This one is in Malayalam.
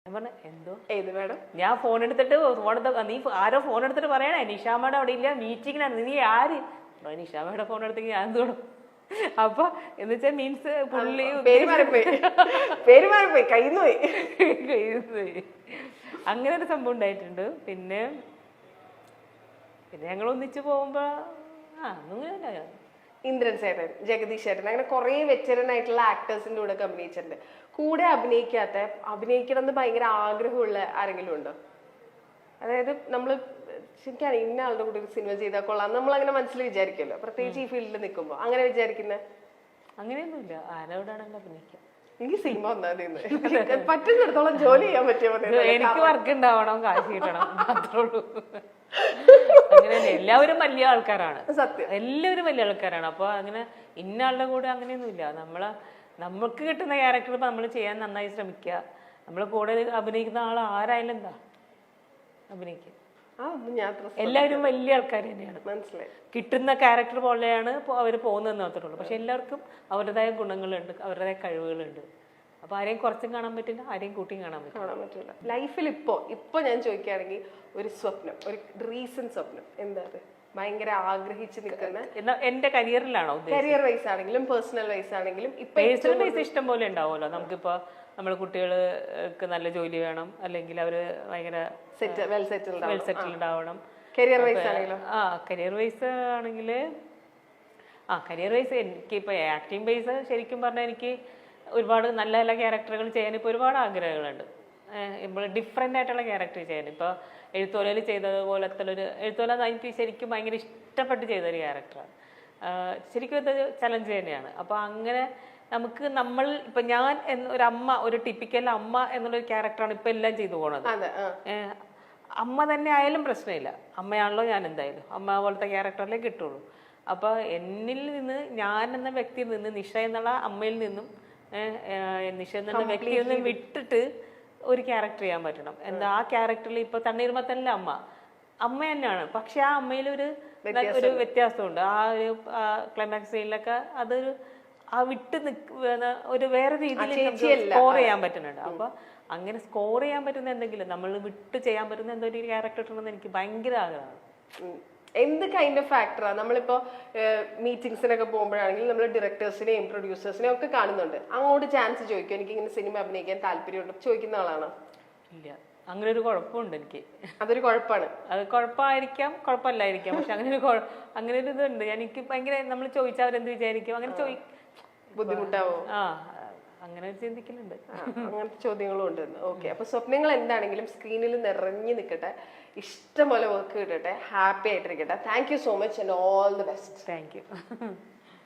ഞാൻ പറഞ്ഞു എന്തോ ഏത് മേഡം? ഞാൻ ഫോൺ എടുത്തിട്ട് നീ ആരോ ഫോൺ എടുത്തിട്ട് പറയണേ നിഷാമ്മയുടെ അവിടെ ഇല്ല മീറ്റിങ്ങിനാണ്, നീ ആര്? നിഷാമ്മയുടെ ഫോൺ എടുത്തെങ്കിൽ ഞാൻ തോന്നും. അപ്പൊ എന്ന് വെച്ചാൽ മീൻസ് പുള്ളി പേര് കയ്യിന്ന് പോയി. അങ്ങനെ ഒരു സംഭവം ഉണ്ടായിട്ടുണ്ട്. പിന്നെ ഞങ്ങൾ ഒന്നിച്ച് പോകുമ്പോ ഇന്ദ്രൻ ചേട്ടൻ, ജഗദീഷ് ചേട്ടൻ, അങ്ങനെ കുറെ വെറ്ററൻ ആയിട്ടുള്ള ആക്ടേഴ്സിന്റെ കൂടെ അഭിനയിച്ചിട്ടുണ്ട്. കൂടെ അഭിനയിക്കണം എന്ന് ഭയങ്കര ആഗ്രഹമുള്ള ആരെങ്കിലും ഉണ്ടോ? അതായത് നമ്മള് ശരിക്കാണ് ഇന്ന ആളുടെ കൂടെ ഒരു സിനിമ ചെയ്താൽ കൊള്ളാം നമ്മൾ അങ്ങനെ മനസ്സിൽ വിചാരിക്കുമല്ലോ, പ്രത്യേകിച്ച് ഈ ഫീൽഡിൽ നിൽക്കുമ്പോ. അങ്ങനെ വിചാരിക്കുന്നത് അങ്ങനെയൊന്നുമില്ല, ആരോടാണല്ലോ അഭിനയിക്കാം. എനിക്ക് സിനിമ ഒന്നാമത് പറ്റുന്നിടത്തോളം ജോലി ചെയ്യാൻ പറ്റിയ എനിക്ക് വർക്ക് ഉണ്ടാവണം, കാശ് കിട്ടണം, മാത്രമേ ഉള്ളൂ. അങ്ങനെയല്ലേ, എല്ലാവരും വലിയ ആൾക്കാരാണ്, എല്ലാവരും വലിയ ആൾക്കാരാണ്. അപ്പൊ അങ്ങനെ ഇന്ന ആളുടെ കൂടെ അങ്ങനെയൊന്നുമില്ല. നമുക്ക് കിട്ടുന്ന ക്യാരക്ടർ നമ്മൾ ചെയ്യാൻ നന്നായി ശ്രമിക്കുക. നമ്മളെ കൂടെ അഭിനയിക്കുന്ന ആൾ ആരായാലും എന്താ അഭിനയിക്കുക. എല്ലാവരും വലിയ ആൾക്കാർ തന്നെയാണ്. മനസ്സിലായി. കിട്ടുന്ന ക്യാരക്ടർ പോലെയാണ് അവർ പോകുന്നതെന്ന് മാത്രമേ ഉള്ളൂ. പക്ഷെ എല്ലാവർക്കും അവരുടേതായ ഗുണങ്ങളുണ്ട്, അവരുടേതായ കഴിവുകളുണ്ട്. അപ്പൊ ആരെയും കുറച്ചും കാണാൻ പറ്റില്ല, ആരെയും കൂട്ടിയും കാണാൻ പറ്റില്ല. ലൈഫിൽ ഇപ്പൊ ഞാൻ ചോദിക്കുകയാണെങ്കിൽ ഒരു സ്വപ്നം, ഒരു റീസെന്റ് സ്വപ്നം എന്താ? ഭയങ്കര ആഗ്രഹിച്ച് നിൽക്കുന്ന എന്റെ കരിയറിലാണോ? കരിയർ വൈസ് ആണെങ്കിലും പേഴ്സണൽ വൈസ് ആണെങ്കിലും. പേഴ്സണൽ വൈസ് ഇഷ്ടം പോലെ ഉണ്ടാവുമല്ലോ. നമുക്കിപ്പോ നമ്മളെ കുട്ടികൾക്ക് നല്ല ജോലി വേണം, അല്ലെങ്കിൽ അവര് ഭയങ്കര വെൽ സെറ്റിൽഡ് ആവണം. കരിയർ വൈസ് ആണെങ്കിലും കരിയർ വൈസ് ആണെങ്കിൽ കരിയർ വൈസ് എനിക്കിപ്പോ ആക്ടിങ് ബേസ് ശരിക്കും പറഞ്ഞാൽ എനിക്ക് ഒരുപാട് നല്ല നല്ല ക്യാരക്ടറുകൾ ചെയ്യാൻ ഇപ്പോൾ ഒരുപാട് ആഗ്രഹങ്ങളുണ്ട്. ഇപ്പോൾ ഡിഫറെൻ്റ് ആയിട്ടുള്ള ക്യാരക്ടർ ചെയ്യാൻ. ഇപ്പോൾ എഴുത്തോലയിൽ ചെയ്തതുപോലത്തെ ഒരു എഴുത്തോല എനിക്ക് ശരിക്കും ഭയങ്കര ഇഷ്ടപ്പെട്ട് ചെയ്തൊരു ക്യാരക്ടറാണ്. ശരിക്കും ഇത് ചലഞ്ച് തന്നെയാണ്. അപ്പോൾ അങ്ങനെ ഇപ്പം ഞാൻ ഒരു അമ്മ, ഒരു ടിപ്പിക്കൽ അമ്മ എന്നുള്ളൊരു ക്യാരക്ടറാണ് ഇപ്പം എല്ലാം ചെയ്തു പോണത്. അമ്മ തന്നെ ആയാലും പ്രശ്നമില്ല, അമ്മയാണല്ലോ ഞാൻ, എന്തായാലും അമ്മ പോലത്തെ ക്യാരക്ടറിലേ കിട്ടുള്ളൂ. അപ്പോൾ എന്നിൽ നിന്ന്, ഞാൻ എന്ന വ്യക്തിയിൽ നിന്ന്, നിഷ എന്നുള്ള അമ്മയിൽ നിന്നും നിഷ എന്നുള്ള വ്യക്തിയിൽ നിന്നും വിട്ടിട്ട് ഒരു ക്യാരക്ടർ ചെയ്യാൻ പറ്റണം. എന്താ ആ ക്യാരക്ടറിൽ ഇപ്പൊ തണ്ണീർമത്തനിലെ അമ്മ തന്നെയാണ്, പക്ഷെ ആ അമ്മയിൽ ഒരു വ്യത്യാസമുണ്ട്. ആ ഒരു ക്ലൈമാക്സ് സീനിലൊക്കെ അതൊരു വിട്ട് ഒരു വേറെ രീതിയിൽ സ്കോർ ചെയ്യാൻ പറ്റുന്നുണ്ട്. അപ്പൊ അങ്ങനെ സ്കോർ ചെയ്യാൻ പറ്റുന്ന എന്തെങ്കിലും, നമ്മൾ വിട്ട് ചെയ്യാൻ പറ്റുന്ന എന്തൊരു ക്യാരക്ടർ ഇട്ടുണ്ടെന്ന് എനിക്ക് ഭയങ്കര ആഗ്രഹമാണ്. എന്ത് കൈൻഡ് ഓഫ് ആക്ടറാണ്? നമ്മളിപ്പോ മീറ്റിംഗ്സിനൊക്കെ പോകുമ്പോഴാണെങ്കിൽ നമ്മൾ ഡയറക്ടേഴ്സിനെയും പ്രൊഡ്യൂസേഴ്സിനെയും ഒക്കെ കാണുന്നുണ്ട്. അങ്ങോട്ട് ചാൻസ് ചോദിക്കും, എനിക്ക് ഇങ്ങനെ സിനിമ അഭിനയിക്കാൻ താല്പര്യമുണ്ട്, ചോദിക്കുന്ന ആളാണോ? ഇല്ല, അങ്ങനെ ഒരു കുഴപ്പമുണ്ട് എനിക്ക്. അതൊരു കുഴപ്പമാണ്. അത് കുഴപ്പമായിരിക്കാം, കുഴപ്പമില്ലായിരിക്കാം, പക്ഷെ അങ്ങനെ ഒരു ഇതുണ്ട്. എനിക്ക് ഭയങ്കര നമ്മൾ ചോദിച്ചാൽ അവരെന്ത് വിചാരിക്കും, അങ്ങനെ ബുദ്ധിമുട്ടാവോ? അങ്ങനെ ചിന്തിക്കലുണ്ട്. അങ്ങനത്തെ ചോദ്യങ്ങളും ഉണ്ട്. ഓക്കെ, അപ്പൊ സ്വപ്നങ്ങൾ എന്താണെങ്കിലും സ്ക്രീനിൽ നിറഞ്ഞു നിൽക്കട്ടെ, ഇഷ്ടംപോലെ വർക്ക് കിട്ടട്ടെ, ഹാപ്പി ആയിട്ടിരിക്കട്ടെ. Thank you so much and all the best. Thank U.